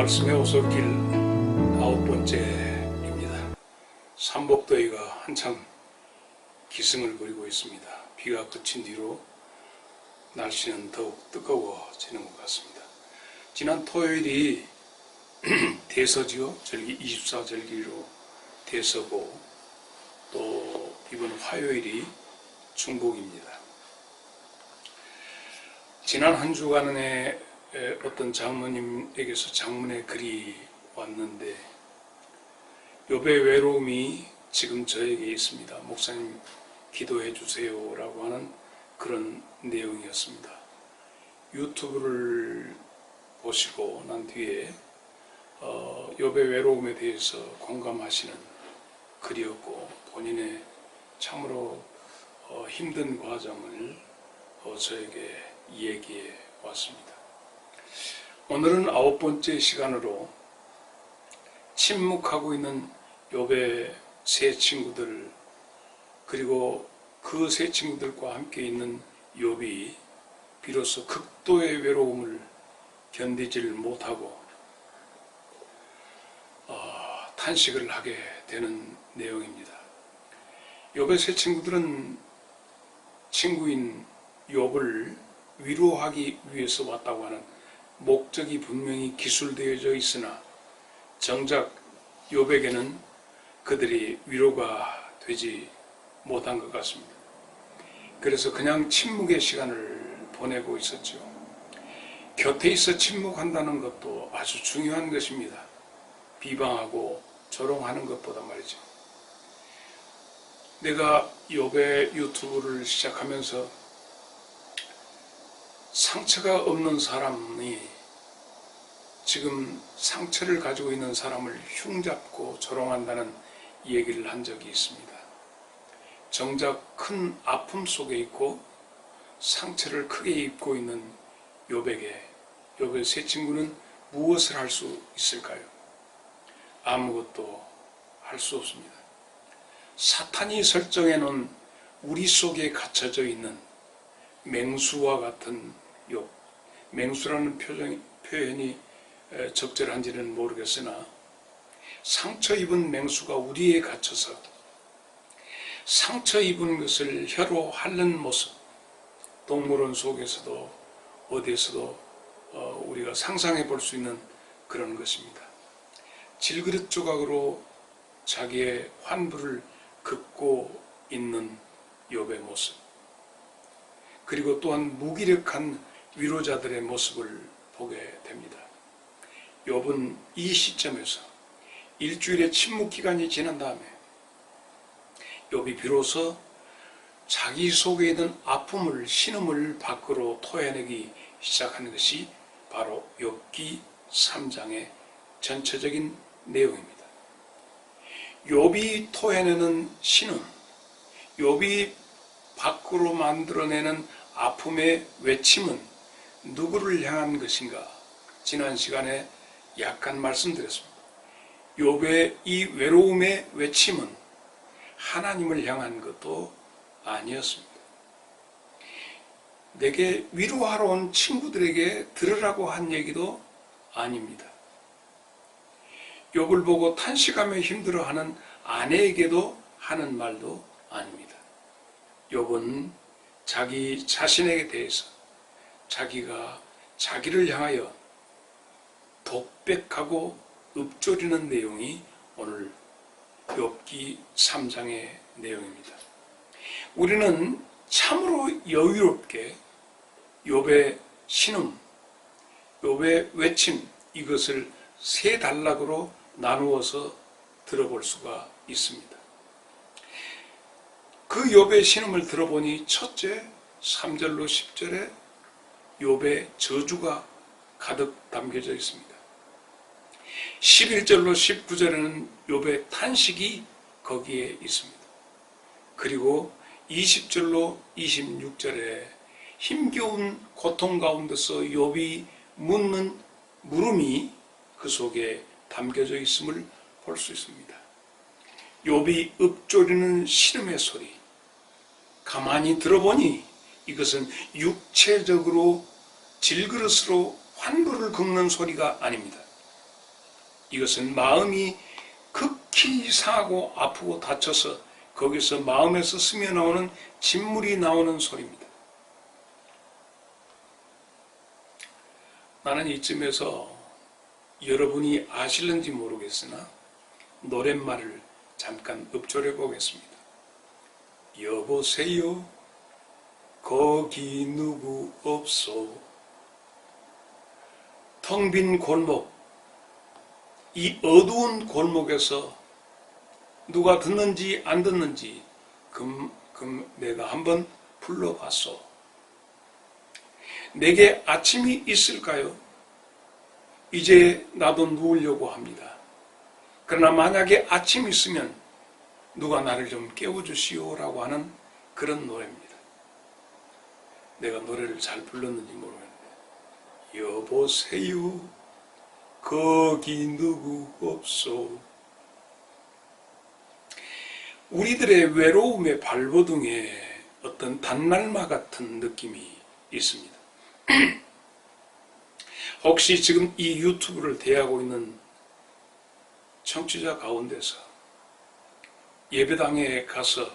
말씀의 오솔길 9번째입니다. 삼복더위가 한참 기승을 부리고 있습니다. 비가 그친 뒤로 날씨는 더욱 뜨거워지는 것 같습니다. 지난 토요일이 대서지요. 절기 24절기로 대서고, 또 이번 화요일이 중복입니다. 지난 한 주간에 어떤 장로님에게서 장문의 글이 왔는데, 욥의 외로움이 지금 저에게 있습니다. 목사님 기도해 주세요 라고 하는 그런 내용이었습니다. 유튜브를 보시고 난 뒤에 욥의 외로움에 대해서 공감하시는 글이었고, 본인의 참으로 힘든 과정을 저에게 얘기해 왔습니다. 오늘은 9번째 시간으로 침묵하고 있는 욥의 세 친구들, 그리고 그 세 친구들과 함께 있는 욥이 비로소 극도의 외로움을 견디질 못하고 탄식을 하게 되는 내용입니다. 욥의 세 친구들은 친구인 욥을 위로하기 위해서 왔다고 하는 목적이 분명히 기술되어져 있으나, 정작 욥에게는 그들이 위로가 되지 못한 것 같습니다. 그래서 그냥 침묵의 시간을 보내고 있었죠. 곁에 있어 침묵한다는 것도 아주 중요한 것입니다. 비방하고 조롱하는 것보다 말이죠. 내가 욥의 유튜브를 시작하면서 상처가 없는 사람이 지금 상처를 가지고 있는 사람을 흉잡고 조롱한다는 얘기를 한 적이 있습니다. 정작 큰 아픔 속에 있고 상처를 크게 입고 있는 욥에게, 욥의 세 친구는 무엇을 할 수 있을까요? 아무것도 할 수 없습니다. 사탄이 설정해 놓은 우리 속에 갇혀져 있는 맹수와 같은 욥, 맹수라는 표현이 적절한지는 모르겠으나, 상처 입은 맹수가 우리에 갇혀서 상처 입은 것을 혀로 핥는 모습, 동물원 속에서도 어디에서도 우리가 상상해 볼 수 있는 그런 것입니다. 질그릇 조각으로 자기의 환부를 긋고 있는 욥의 모습, 그리고 또한 무기력한 위로자들의 모습을 보게 됩니다. 욥은 이 시점에서 일주일의 침묵 기간이 지난 다음에 욥이 비로소 자기 속에 있는 아픔을, 신음을 밖으로 토해내기 시작하는 것이 바로 욥기 3장의 전체적인 내용입니다. 욥이 토해내는 신음, 욥이 밖으로 만들어내는 아픔의 외침은 누구를 향한 것인가? 지난 시간에 약간 말씀드렸습니다. 욥의 이 외로움의 외침은 하나님을 향한 것도 아니었습니다. 내게 위로하러 온 친구들에게 들으라고 한 얘기도 아닙니다. 욥을 보고 탄식하며 힘들어하는 아내에게도 하는 말도 아닙니다. 욥은 자기 자신에게 대해서 자기가 자기를 향하여 독백하고 읊조리는 내용이 오늘 욥기 3장의 내용입니다. 우리는 참으로 여유롭게 욥의 신음, 욥의 외침, 이것을 세 단락으로 나누어서 들어볼 수가 있습니다. 그 욥의 신음을 들어보니, 첫째 3절로 10절에 욥의 저주가 가득 담겨져 있습니다. 11절로 19절에는 욥의 탄식이 거기에 있습니다. 그리고 20절로 26절에 힘겨운 고통 가운데서 욥이 묻는 물음이 그 속에 담겨져 있음을 볼 수 있습니다. 욥이 읊조리는 신음의 소리, 가만히 들어보니 이것은 육체적으로 질그릇으로 환부를 긁는 소리가 아닙니다. 이것은 마음이 극히 상하고 아프고 다쳐서 거기서 마음에서 스며 나오는 진물이 나오는 소리입니다. 나는 이쯤에서 여러분이 아실는지 모르겠으나 노랫말을 잠깐 읊조려 보겠습니다. 여보세요, 거기 누구 없소. 텅 빈 골목, 이 어두운 골목에서 누가 듣는지 안 듣는지 내가 한번 불러봤소. 내게 아침이 있을까요? 이제 나도 누우려고 합니다. 그러나 만약에 아침이 있으면 누가 나를 좀 깨워주시오라고 하는 그런 노래입니다. 내가 노래를 잘 불렀는지 모르겠는데, 여보세요, 거기 누구 없소. 우리들의 외로움의 발버둥에 어떤 단날마 같은 느낌이 있습니다. 혹시 지금 이 유튜브를 대하고 있는 청취자 가운데서 예배당에 가서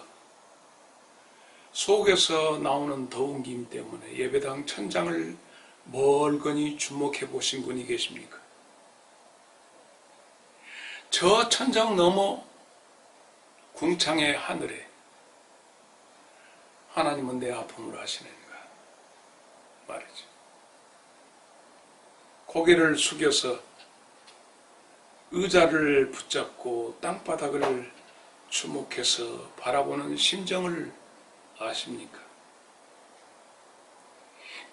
속에서 나오는 더운 김 때문에 예배당 천장을 멀거니 주목해 보신 분이 계십니까? 저 천장 너머 궁창의 하늘에 하나님은 내 아픔을 아시는가 말이죠. 고개를 숙여서 의자를 붙잡고 땅바닥을 주목해서 바라보는 심정을 아십니까?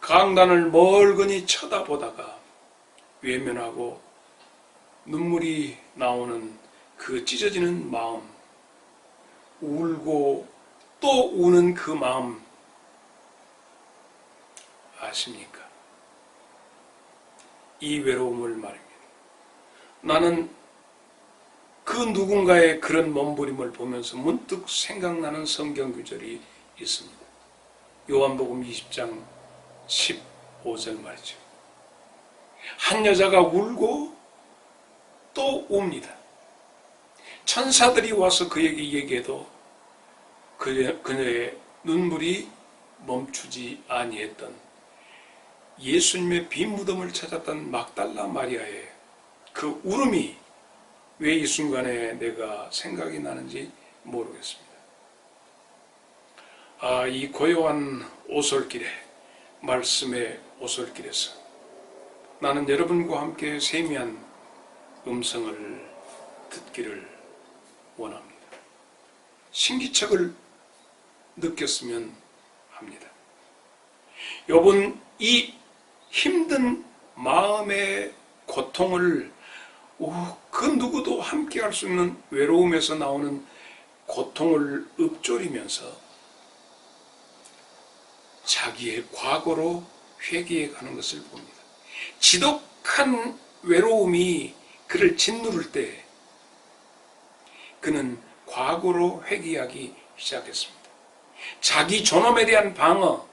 강단을 멀거니 쳐다보다가 외면하고 눈물이 나오는 그 찢어지는 마음, 울고 또 우는 그 마음 아십니까? 이 외로움을 말입니다. 나는 그 누군가의 그런 몸부림을 보면서 문득 생각나는 성경 구절이 있습니다. 요한복음 20장 15절 말이죠. 한 여자가 울고 또 웁니다. 천사들이 와서 그에게 얘기해도 그녀의 눈물이 멈추지 아니했던 예수님의 빈 무덤을 찾았던 막달라 마리아의 그 울음이 왜 이 순간에 내가 생각이 나는지 모르겠습니다. 이 고요한 오솔길에, 말씀의 오솔길에서 나는 여러분과 함께 세미한 음성을 듣기를 원합니다. 신기척을 느꼈으면 합니다. 여러분, 이 힘든 마음의 고통을 그 누구도 함께 할 수 있는 외로움에서 나오는 고통을 읊조리면서 자기의 과거로 회귀해 가는 것을 봅니다. 지독한 외로움이 그를 짓누를 때 그는 과거로 회귀하기 시작했습니다. 자기 존엄에 대한 방어,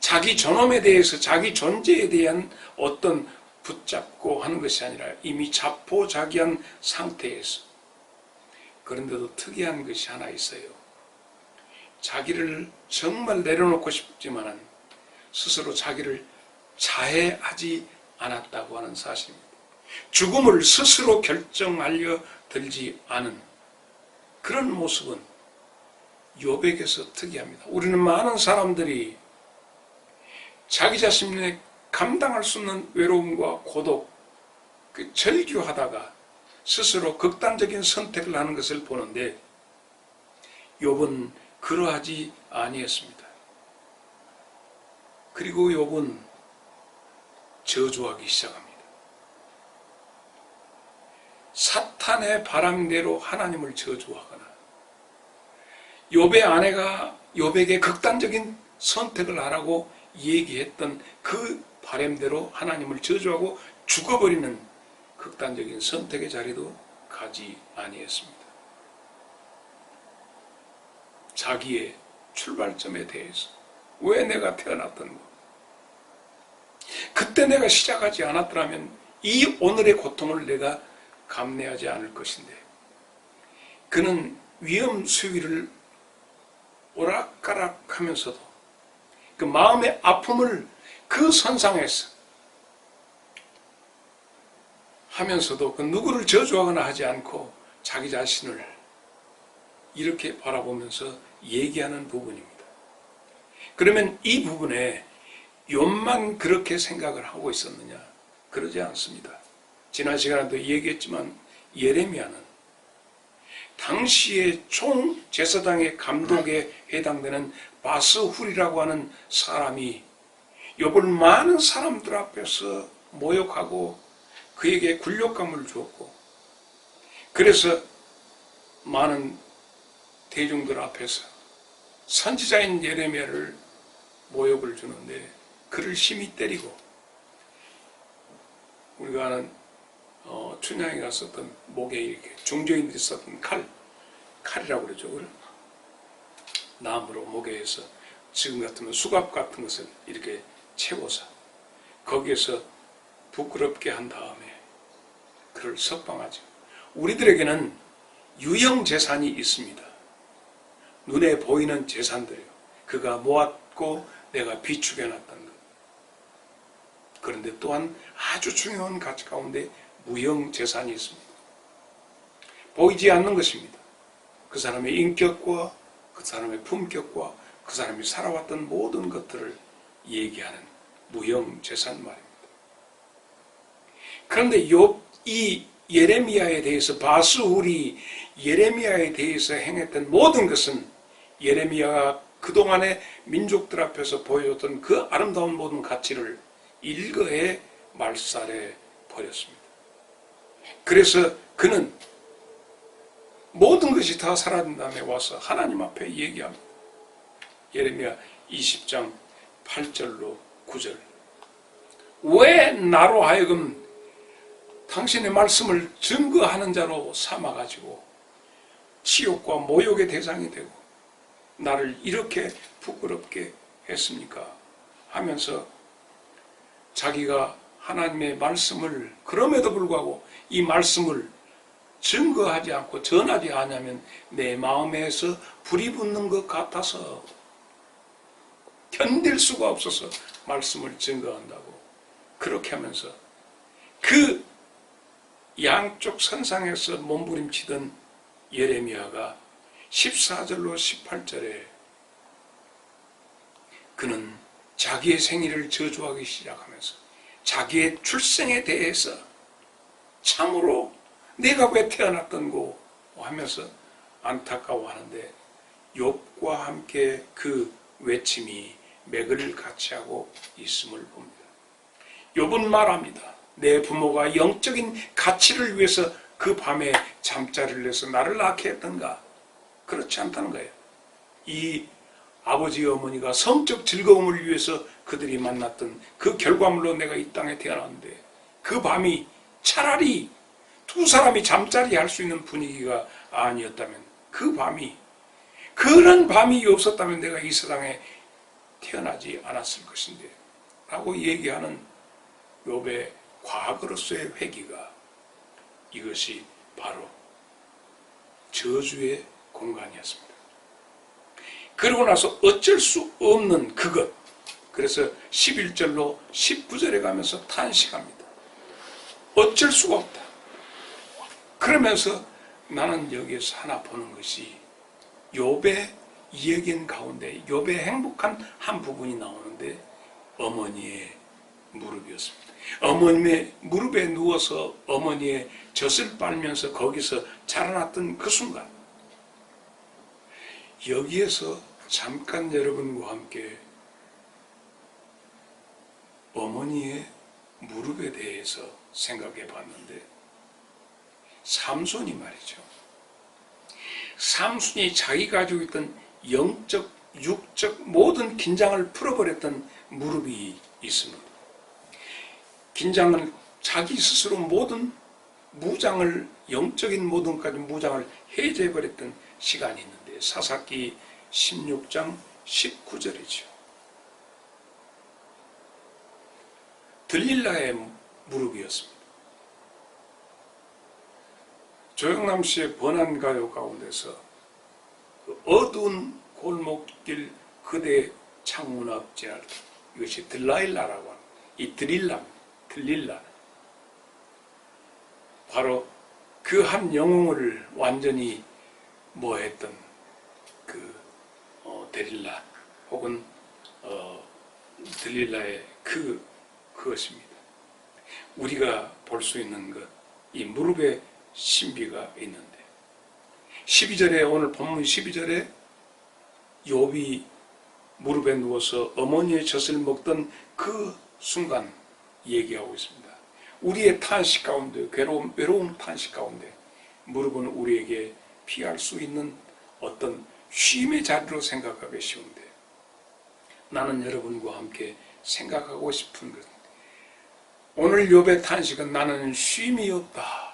자기 존엄에 대해서, 자기 존재에 대한 어떤 붙잡고 하는 것이 아니라 이미 자포자기한 상태에서. 그런데도 특이한 것이 하나 있어요. 자기를 정말 내려놓고 싶지만 스스로 자기를 자해하지 않았다고 하는 사실입니다. 죽음을 스스로 결정하려 들지 않은 그런 모습은 욥에게서 특이합니다. 우리는 많은 사람들이 자기 자신의 감당할 수 없는 외로움과 고독, 절규하다가 스스로 극단적인 선택을 하는 것을 보는데 욥은 그러하지 아니했습니다. 그리고 욥은 저주하기 시작합니다. 사탄의 바람대로 하나님을 저주하거나 욥의 아내가 욥에게 극단적인 선택을 하라고 얘기했던 그 바람대로 하나님을 저주하고 죽어버리는 극단적인 선택의 자리도 가지 아니했습니다. 자기의 출발점에 대해서 왜 내가 태어났던가, 그때 내가 시작하지 않았더라면 이 오늘의 고통을 내가 감내하지 않을 것인데, 그는 위험 수위를 오락가락하면서도 그 마음의 아픔을 그 선상에서 하면서도 그 누구를 저주하거나 하지 않고 자기 자신을 이렇게 바라보면서 얘기하는 부분입니다. 그러면 이 부분에 욥만 그렇게 생각을 하고 있었느냐? 그러지 않습니다. 지난 시간에도 얘기했지만 예레미야는 당시의 총 제사장의 감독에 해당되는 바스훌이라고 하는 사람이 욥을 많은 사람들 앞에서 모욕하고 그에게 굴욕감을 주었고, 그래서 많은 대중들 앞에서 선지자인 예레미야를 모욕을 주는데 그를 심히 때리고, 우리가 아는 춘향이가 썼던 목에 이렇게 중조인들이 썼던 칼이라고 그러죠. 나무로 목에 해서 지금 같으면 수갑 같은 것을 이렇게 채워서 거기에서 부끄럽게 한 다음에 그를 석방하죠. 우리들에게는 유형 재산이 있습니다. 눈에 보이는 재산들이요. 그가 모았고 내가 비축해놨던 것. 그런데 또한 아주 중요한 가치 가운데 무형 재산이 있습니다. 보이지 않는 것입니다. 그 사람의 인격과 그 사람의 품격과 그 사람이 살아왔던 모든 것들을 얘기하는 무형 재산 말입니다. 그런데 이 예레미야에 대해서 바스훌이 예레미야에 대해서 행했던 모든 것은 예레미야가 그동안의 민족들 앞에서 보여줬던 그 아름다운 모든 가치를 일거에 말살해 버렸습니다. 그래서 그는 모든 것이 다 사라진 다음에 와서 하나님 앞에 얘기합니다. 예레미야 20장 8절로 9절. 왜 나로 하여금 당신의 말씀을 증거하는 자로 삼아가지고 치욕과 모욕의 대상이 되고 나를 이렇게 부끄럽게 했습니까? 하면서 자기가 하나님의 말씀을 그럼에도 불구하고 이 말씀을 증거하지 않고 전하지 않으면 내 마음에서 불이 붙는 것 같아서 견딜 수가 없어서 말씀을 증거한다고 그렇게 하면서 그 양쪽 선상에서 몸부림치던 예레미야가 14절로 18절에 그는 자기의 생일을 저주하기 시작하면서 자기의 출생에 대해서 참으로 내가 왜 태어났던고 하면서 안타까워하는데 욥과 함께 그 외침이 맥을 같이 하고 있음을 봅니다. 욥은 말합니다. 내 부모가 영적인 가치를 위해서 그 밤에 잠자리를 내서 나를 낳게 했던가? 그렇지 않다는 거예요. 이 아버지 어머니가 성적 즐거움을 위해서 그들이 만났던 그 결과물로 내가 이 땅에 태어났는데 그 밤이 차라리 두 사람이 잠자리 할 수 있는 분위기가 아니었다면 그 밤이 그런 밤이 없었다면 내가 이 세상에 태어나지 않았을 것인데 라고 얘기하는 욥의 과거로서의 회귀가 이것이 바로 저주의 공간이었습니다. 그러고 나서 어쩔 수 없는 그것, 그래서 11절로 19절에 가면서 탄식합니다. 어쩔 수가 없다. 그러면서 나는 여기에서 하나 보는 것이 욥의 이야기 가운데 욥의 행복한 한 부분이 나오는데 어머니의 무릎이었습니다. 어머님의 무릎에 누워서 어머니의 젖을 빨면서 거기서 자라났던 그 순간, 여기에서 잠깐 여러분과 함께 어머니의 무릎에 대해서 생각해 봤는데, 삼손이 말이죠. 삼손이 자기 가지고 있던 영적, 육적 모든 긴장을 풀어버렸던 무릎이 있습니다. 긴장은 자기 스스로 모든 무장을, 영적인 모든까지 무장을 해제해버렸던 시간이 있는데 사사기 16장 19절이죠. 들릴라의 무릎이었습니다. 조영남 씨의 번안가요 가운데서 그 어두운 골목길 그대 창문 앞 지나다, 이것이 들라일라라고 하는, 이 들릴라, 바로 그 한 영웅을 완전히 뭐했던 그 데릴라 혹은 들릴라의 그것입니다. 우리가 볼 수 있는 것, 이 무릎에 신비가 있는데, 12절에, 오늘 본문 12절에 욥이 무릎에 누워서 어머니의 젖을 먹던 그 순간 얘기하고 있습니다. 우리의 탄식 가운데, 외로운 탄식 가운데 무릎은 우리에게 피할 수 있는 어떤 쉼의 자리로 생각하기 쉬운데, 나는 여러분과 함께 생각하고 싶은 것, 오늘 욥의 탄식은 나는 쉼이 없다,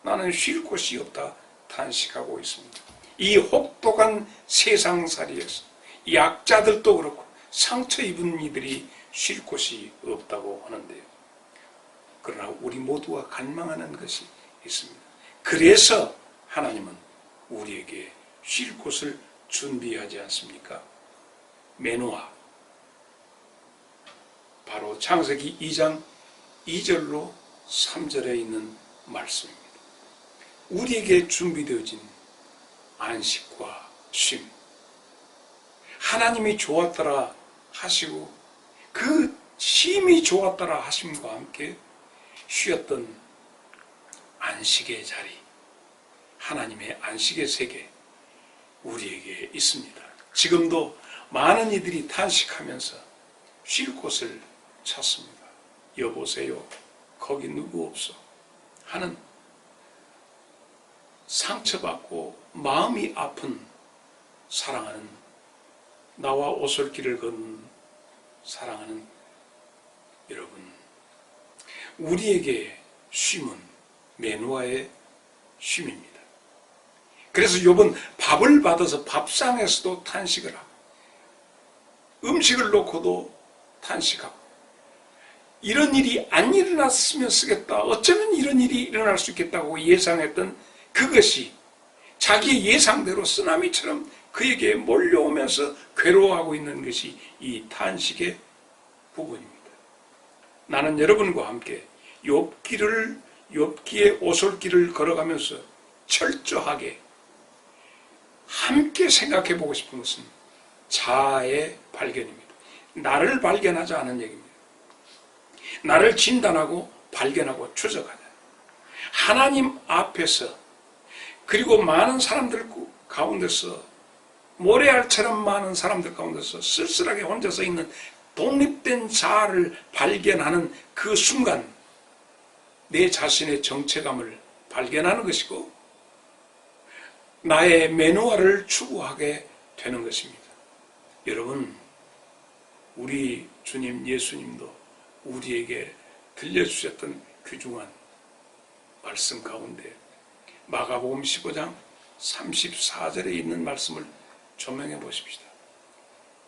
나는 쉴 곳이 없다 탄식하고 있습니다. 이 혹독한 세상살이에서 약자들도 그렇고 상처 입은 이들이 쉴 곳이 없다고 하는데요. 그러나 우리 모두가 갈망하는 것이 있습니다. 그래서 하나님은 우리에게 쉴 곳을 준비하지 않습니까? 메노아, 바로 창세기 2장 2절로 3절에 있는 말씀입니다. 우리에게 준비되어진 안식과 쉼, 하나님이 좋았더라 하시고 그 쉼이 좋았더라 하심과 함께 쉬었던 안식의 자리, 하나님의 안식의 세계 우리에게 있습니다. 지금도 많은 이들이 탄식하면서 쉴 곳을 찾습니다. 여보세요, 거기 누구 없어 하는, 상처받고 마음이 아픈, 사랑하는, 나와 오솔길을 걷는 사랑하는 여러분, 우리에게 쉼은 메노아의 쉼입니다. 그래서 욥은 밥을 받아서 밥상에서도 탄식을 하고 음식을 놓고도 탄식하고, 이런 일이 안 일어났으면 쓰겠다, 어쩌면 이런 일이 일어날 수 있겠다고 예상했던 그것이 자기의 예상대로 쓰나미처럼 그에게 몰려오면서 괴로워하고 있는 것이 이 탄식의 부분입니다. 나는 여러분과 함께 욥기의 오솔길을 걸어가면서 철저하게 함께 생각해 보고 싶은 것은 자아의 발견입니다. 나를 발견하자 하는 얘기입니다. 나를 진단하고 발견하고 추적하자. 하나님 앞에서, 그리고 많은 사람들 가운데서, 모래알처럼 많은 사람들 가운데서 쓸쓸하게 혼자서 있는 독립된 자아를 발견하는 그 순간 내 자신의 정체감을 발견하는 것이고 나의 메노아를 추구하게 되는 것입니다. 여러분, 우리 주님 예수님도 우리에게 들려주셨던 귀중한 말씀 가운데 마가복음 15장 34절에 있는 말씀을 조명해 보십시다.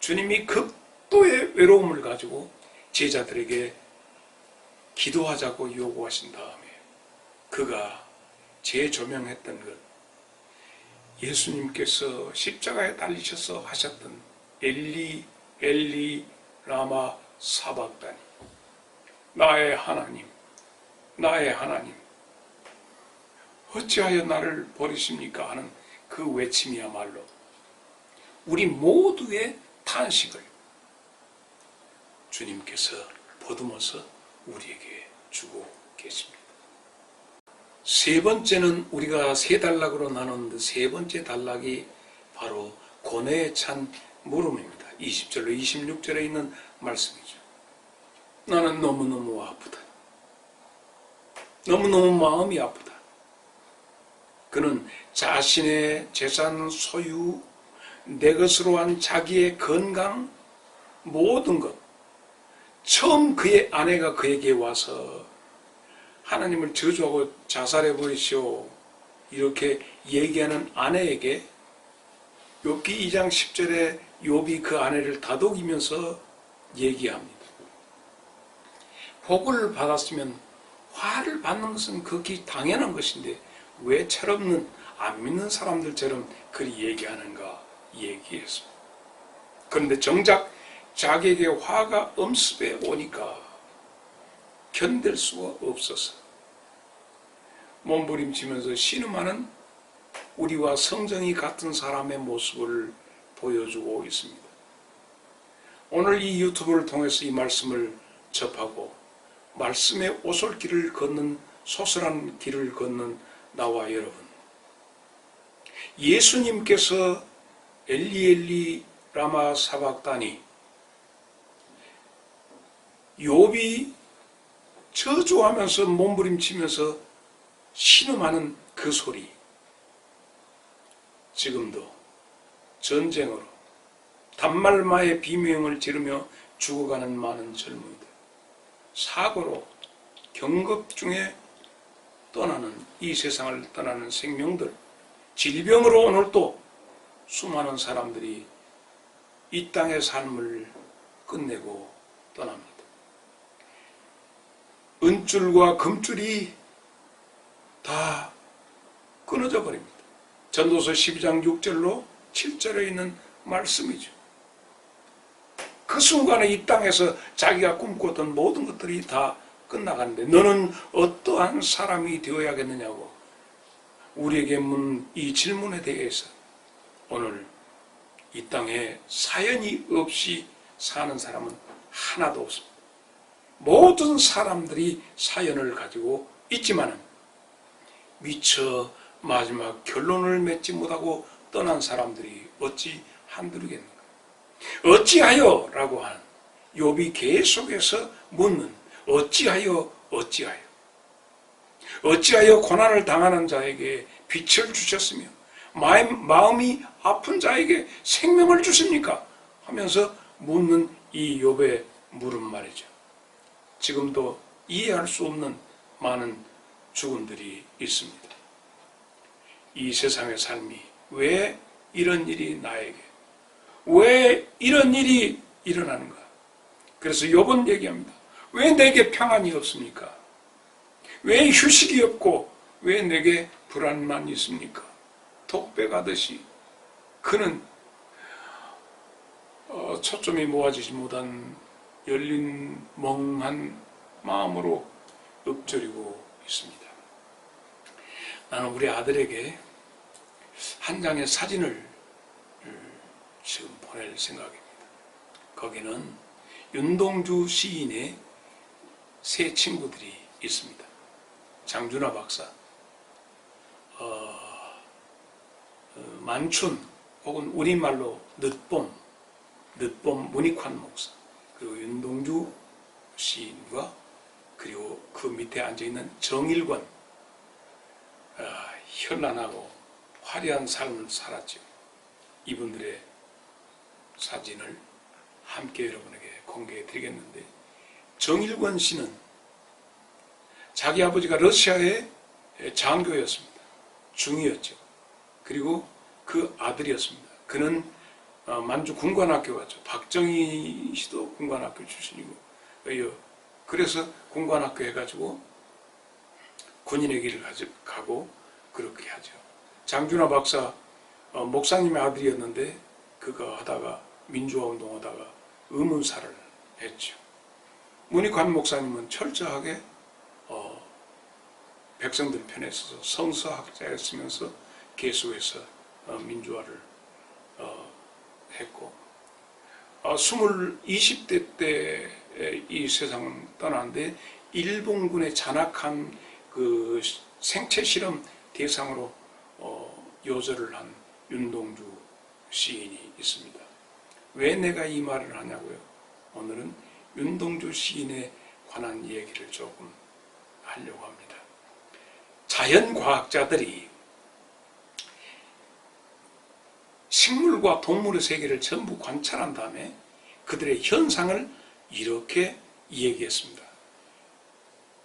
주님이 극도의 외로움을 가지고 제자들에게 기도하자고 요구하신 다음에 그가 재조명했던 것, 예수님께서 십자가에 달리셔서 하셨던 엘리 엘리 라마 사박다니, 나의 하나님, 나의 하나님, 어찌하여 나를 버리십니까 하는 그 외침이야말로 우리 모두의 탄식을 주님께서 보듬어서 우리에게 주고 계십니다. 세 번째는 우리가 세 단락으로 나눴는데 세 번째 단락이 바로 고뇌에 찬 물음입니다. 20절로 26절에 있는 말씀이죠. 나는 너무너무 아프다. 너무너무 마음이 아프다. 그는 자신의 재산, 소유, 내 것으로 한 자기의 건강, 모든 것, 처음 그의 아내가 그에게 와서 하나님을 저주하고 자살해 버리시오 이렇게 얘기하는 아내에게 욥기 2장 10절에 욥이 그 아내를 다독이면서 얘기합니다. 복을 받았으면 화를 받는 것은 극히 당연한 것인데 왜 철없는 안 믿는 사람들처럼 그리 얘기하는가 얘기했습니다. 그런데 정작 자기에게 화가 엄습해 오니까 견딜 수가 없어서 몸부림치면서 신음하는 우리와 성정이 같은 사람의 모습을 보여주고 있습니다. 오늘 이 유튜브를 통해서 이 말씀을 접하고 말씀의 오솔길을 걷는 소설한 길을 걷는 나와 여러분, 예수님께서 엘리 라마 사박다니, 욥이 저주하면서 몸부림치면서 신음하는 그 소리, 지금도 전쟁으로 단말마의 비명을 지르며 죽어가는 많은 젊은이들, 사고로 경급 중에 떠나는, 이 세상을 떠나는 생명들, 질병으로 오늘 또 수많은 사람들이 이 땅의 삶을 끝내고 떠납니다. 은줄과 금줄이 다 끊어져 버립니다. 전도서 12장 6절로 7절에 있는 말씀이죠. 그 순간에 이 땅에서 자기가 꿈꿨던 모든 것들이 다 끝나가는데 너는 어떠한 사람이 되어야겠느냐고 우리에게 묻는 이 질문에 대해서 오늘 이 땅에 사연이 없이 사는 사람은 하나도 없습니다. 모든 사람들이 사연을 가지고 있지만은 미처 마지막 결론을 맺지 못하고 떠난 사람들이 어찌 한둘이겠는가. 어찌하여? 라고 하는 욥이 계속해서 묻는 어찌하여 고난을 당하는 자에게 빛을 주셨으며 마음이 아픈 자에게 생명을 주십니까? 하면서 묻는 이 욥의 물음 말이죠. 지금도 이해할 수 없는 많은 죽음들이 있습니다. 이 세상의 삶이 왜 이런 일이 나에게, 왜 이런 일이 일어나는가? 그래서 욥은 얘기합니다. 왜 내게 평안이 없습니까? 왜 휴식이 없고 왜 내게 불안만 있습니까? 독백하듯이 그는 초점이 모아지지 못한 열린 멍한 마음으로 읊조리고 있습니다. 나는 우리 아들에게 한 장의 사진을 지금 보낼 생각입니다. 거기는 윤동주 시인의 세 친구들이 있습니다. 장준하 박사, 만춘 혹은 우리말로 늦봄 문익환 목사, 그리고 윤동주 시인과 그리고 그 밑에 앉아있는 정일권, 현란하고 화려한 삶을 살았죠. 이분들의 사진을 함께 여러분에게 공개해 드리겠는데, 정일권 씨는 자기 아버지가 러시아의 장교였습니다. 중이었죠. 그리고 그 아들이었습니다. 그는 만주 군관학교 갔죠. 박정희 씨도 군관학교 출신이고, 그래서 군관학교 해가지고 군인의 길을 가고 그렇게 하죠. 장준하 박사 목사님의 아들이었는데 그가 하다가 민주화 운동하다가 의문사를 했죠. 문익환 목사님은 철저하게 백성들 편에 서서 성서학자였으면서 계속해서 민주화를 했고 20대 때 이 세상을 떠났는데 일본군의 잔악한 그 생체 실험 대상으로 요절을 한 윤동주 시인이 있습니다. 왜 내가 이 말을 하냐고요? 오늘은 윤동주 시인에 관한 얘기를 조금 하려고 합니다. 자연과학자들이 식물과 동물의 세계를 전부 관찰한 다음에 그들의 현상을 이렇게 얘기했습니다.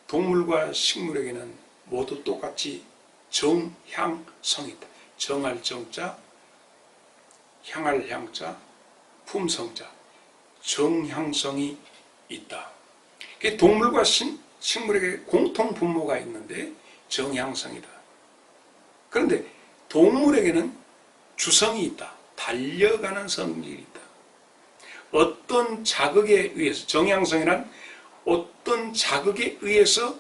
동물과 식물에게는 모두 똑같이 정향성이 있다. 정할 정자, 향할 향자, 품성자, 정향성이 있다. 동물과 식물에게 공통 분모가 있는데 정향성이다. 그런데 동물에게는 주성이 있다. 달려가는 성질이 있다. 어떤 자극에 의해서, 정향성이란 어떤 자극에 의해서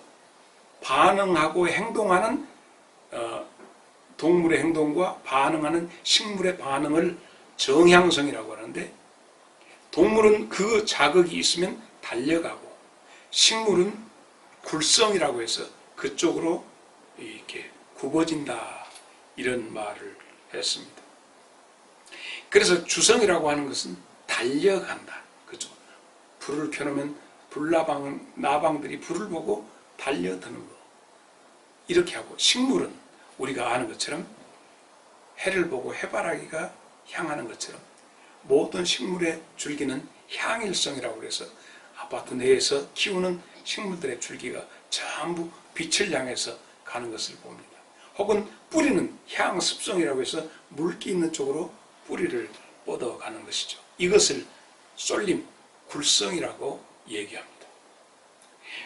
반응하고 행동하는 동물의 행동과 반응하는 식물의 반응을 정향성이라고 하는데, 동물은 그 자극이 있으면 달려가고 식물은 굴성이라고 해서 그쪽으로 이렇게 굽어진다, 이런 말을 했습니다. 그래서 주성이라고 하는 것은 달려간다. 그죠? 불을 켜놓으면 나방들이 불을 보고 달려드는 거. 이렇게 하고, 식물은 우리가 아는 것처럼 해를 보고 해바라기가 향하는 것처럼 모든 식물의 줄기는 향일성이라고 해서 아파트 내에서 키우는 식물들의 줄기가 전부 빛을 향해서 가는 것을 봅니다. 혹은 뿌리는 향습성이라고 해서 물기 있는 쪽으로 뿌리를 뻗어가는 것이죠. 이것을 쏠림, 굴성이라고 얘기합니다.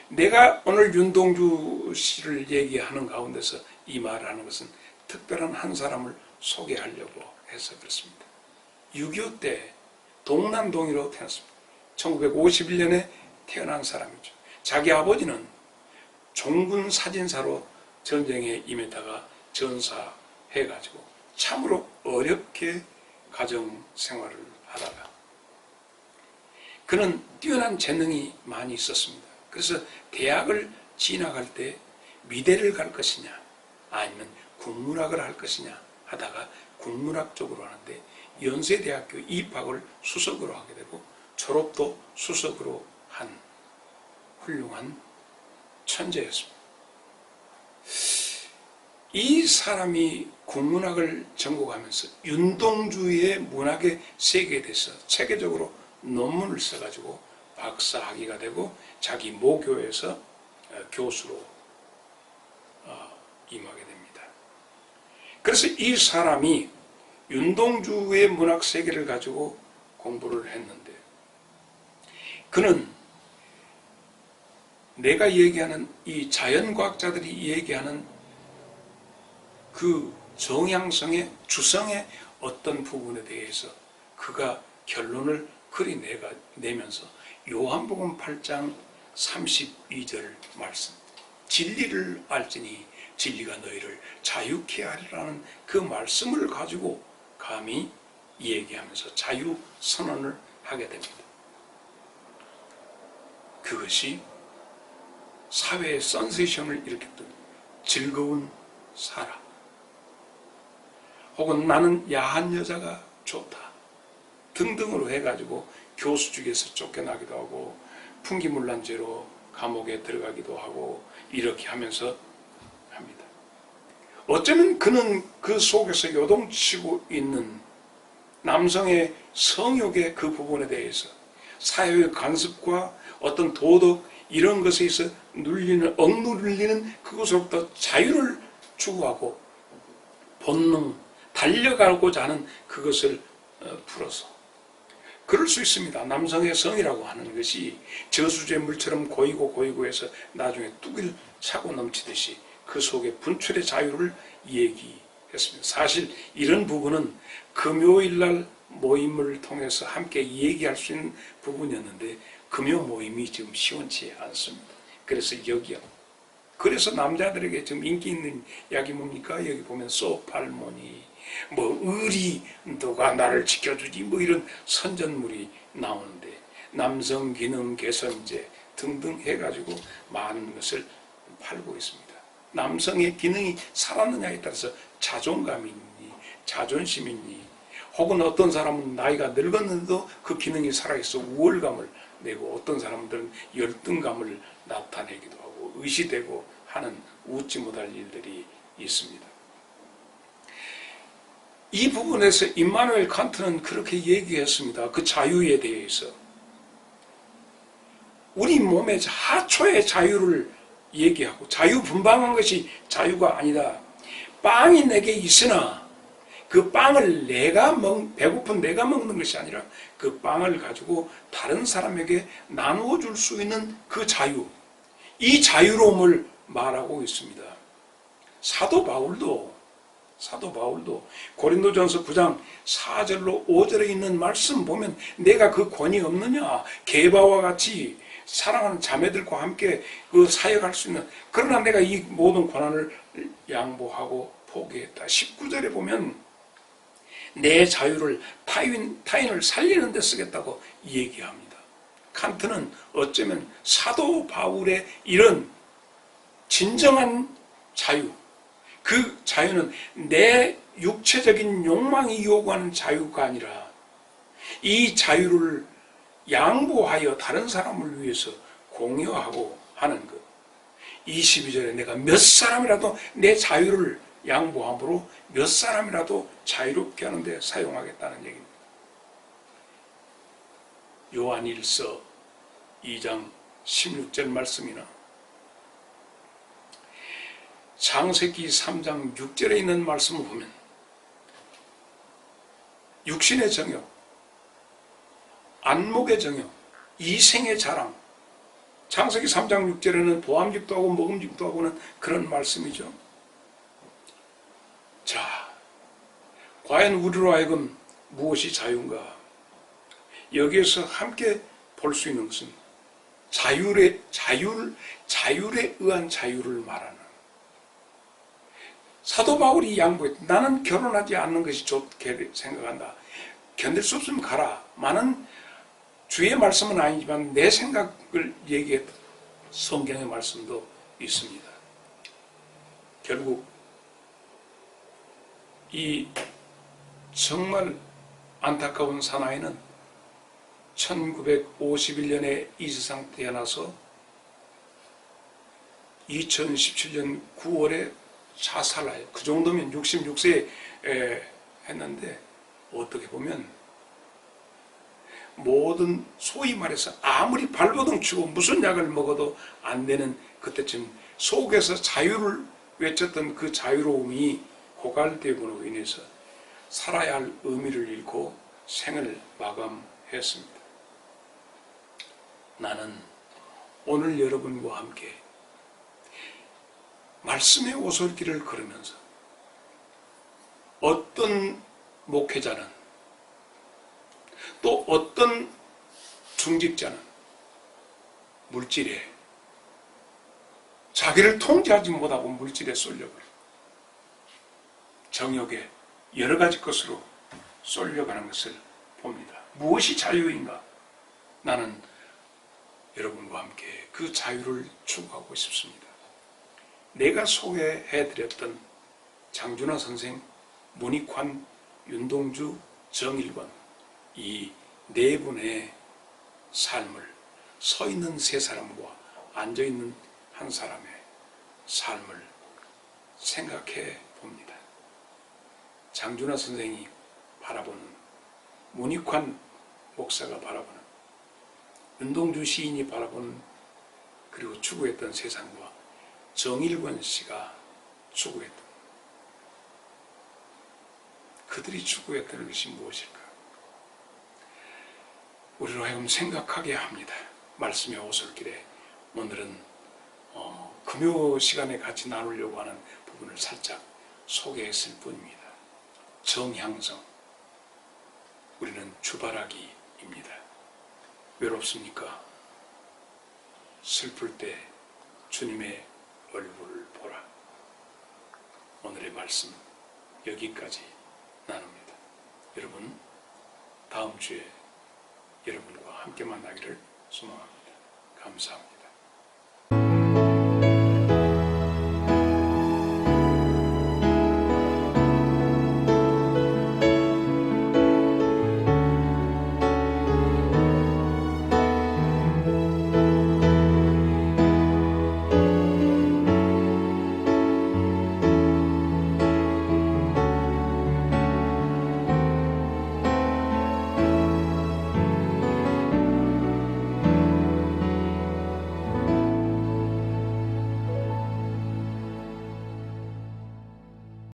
내가 오늘 윤동주 씨를 얘기하는 가운데서 이 말을 하는 것은 특별한 한 사람을 소개하려고 해서 그렇습니다. 6.25 때 동남동의로 태어났습니다. 1951년에 태어난 사람이죠. 자기 아버지는 종군 사진사로 전쟁에 임했다가 전사해가지고 참으로 어렵게 가정 생활을 하다가 그는 뛰어난 재능이 많이 있었습니다. 그래서 대학을 진학할 때 미대를 갈 것이냐 아니면 국문학을 할 것이냐 하다가 국문학 쪽으로 하는데 연세대학교 입학을 수석으로 하게 되고 졸업도 수석으로 한 훌륭한 천재였습니다. 이 사람이 국문학을 전공하면서 윤동주의 문학의 세계에 대해서 체계적으로 논문을 써가지고 박사학위가 되고 자기 모교에서 교수로 임하게 됩니다. 그래서 이 사람이 윤동주의 문학 세계를 가지고 공부를 했는데, 그는 내가 얘기하는 이 자연과학자들이 얘기하는 그 정향성의 주성의 어떤 부분에 대해서 그가 결론을 그리내면서 요한복음 8장 32절 말씀, 진리를 알지니 진리가 너희를 자유케 하리라는 그 말씀을 가지고 감히 얘기하면서 자유 선언을 하게 됩니다. 그것이 사회의 센세이션을 일으켰던 즐거운 사람, 혹은 나는 야한 여자가 좋다 등등으로 해가지고 교수직에서 쫓겨나기도 하고 풍기문란죄로 감옥에 들어가기도 하고 이렇게 하면서 합니다. 어쩌면 그는 그 속에서 요동치고 있는 남성의 성욕의 그 부분에 대해서 사회의 간섭과 어떤 도덕 이런 것에 있어 억눌리는 그것으로부터 자유를 추구하고 본능, 달려가고자 하는 그것을 풀어서 그럴 수 있습니다. 남성의 성이라고 하는 것이 저수지의 물처럼 고이고 해서 나중에 뚝을 차고 넘치듯이 그 속에 분출의 자유를 얘기했습니다. 사실 이런 부분은 금요일날 모임을 통해서 함께 얘기할 수 있는 부분이었는데 금요 모임이 지금 시원치 않습니다. 그래서 여기요. 그래서 남자들에게 지금 인기 있는 약이 뭡니까? 여기 보면 소팔모니, 의리, 누가 나를 지켜주지, 이런 선전물이 나오는데 남성 기능 개선제 등등 해가지고 많은 것을 팔고 있습니다. 남성의 기능이 살았느냐에 따라서 자존감이 있니, 자존심이 있니, 혹은 어떤 사람은 나이가 늙었는데도 그 기능이 살아있어 우월감을 내고 어떤 사람들은 열등감을 나타내기도 하고 의시되고 하는 웃지 못할 일들이 있습니다. 이 부분에서 임마누엘 칸트는 그렇게 얘기했습니다. 그 자유에 대해서. 우리 몸의 하초의 자유를 얘기하고 자유분방한 것이 자유가 아니다. 빵이 내게 있으나 그 빵을 배고픈 내가 먹는 것이 아니라 그 빵을 가지고 다른 사람에게 나누어 줄 수 있는 그 자유, 이 자유로움을 말하고 있습니다. 사도 바울도 사도 바울도 고린도전서 9장 4절로 5절에 있는 말씀 보면 내가 그 권위 없느냐, 게바와 같이 사랑하는 자매들과 함께 그 사역할 수 있는, 그러나 내가 이 모든 권한을 양보하고 포기했다. 19절에 보면 내 자유를 타인을 살리는 데 쓰겠다고 얘기합니다. 칸트는 어쩌면 사도 바울의 이런 진정한 자유, 그 자유는 내 육체적인 욕망이 요구하는 자유가 아니라 이 자유를 양보하여 다른 사람을 위해서 공유하고 하는 것. 22절에 내가 몇 사람이라도 내 자유를 양보함으로 몇 사람이라도 자유롭게 하는데 사용하겠다는 얘기입니다. 요한일서 2장 16절 말씀이나 창세기 3장 6절에 있는 말씀을 보면 육신의 정욕, 안목의 정욕, 이생의 자랑, 창세기 3장 6절에는 보암직도 하고 먹음직도 하고는 그런 말씀이죠. 자, 과연 우리로 하여금 무엇이 자유인가? 여기에서 함께 볼 수 있는 것은 자율에 의한 자유를 말하는, 사도 바울이 양보했다. 나는 결혼하지 않는 것이 좋게 생각한다. 견딜 수 없으면 가라. 많은 주의 말씀은 아니지만 내 생각을 얘기했던 성경의 말씀도 있습니다. 결국 이 정말 안타까운 사나이는 1951년에 이 세상 태어나서 2017년 9월에 자살해요. 그 정도면 66세에 했는데, 어떻게 보면 모든 소위 말해서 아무리 발버둥 치고 무슨 약을 먹어도 안 되는 그때쯤 속에서 자유를 외쳤던 그 자유로움이 고갈됨으로 인해서 살아야 할 의미를 잃고 생을 마감했습니다. 나는 오늘 여러분과 함께 말씀의 오솔길을 걸으면서 어떤 목회자는 또 어떤 중직자는 물질에 자기를 통제하지 못하고 물질에 쏠려버려요. 정욕에 여러 가지 것으로 쏠려가는 것을 봅니다. 무엇이 자유인가? 나는 여러분과 함께 그 자유를 추구하고 싶습니다. 내가 소개해드렸던 장준하 선생, 문익환, 윤동주, 정일권, 이 네 분의 삶을, 서 있는 세 사람과 앉아 있는 한 사람의 삶을 생각해 봅니다. 장준하 선생이 바라보는, 문익환 목사가 바라보는, 윤동주 시인이 바라보는, 그리고 추구했던 세상과 정일권 씨가 추구했던, 그들이 추구했던 것이 무엇일까? 우리로 하여금 생각하게 합니다. 말씀의 오솔길에 오늘은 금요 시간에 같이 나누려고 하는 부분을 살짝 소개했을 뿐입니다. 정향성, 우리는 주바라기입니다. 외롭습니까? 슬플 때 주님의 얼굴을 보라. 오늘의 말씀 여기까지 나눕니다. 여러분, 다음 주에 여러분과 함께 만나기를 소망합니다. 감사합니다.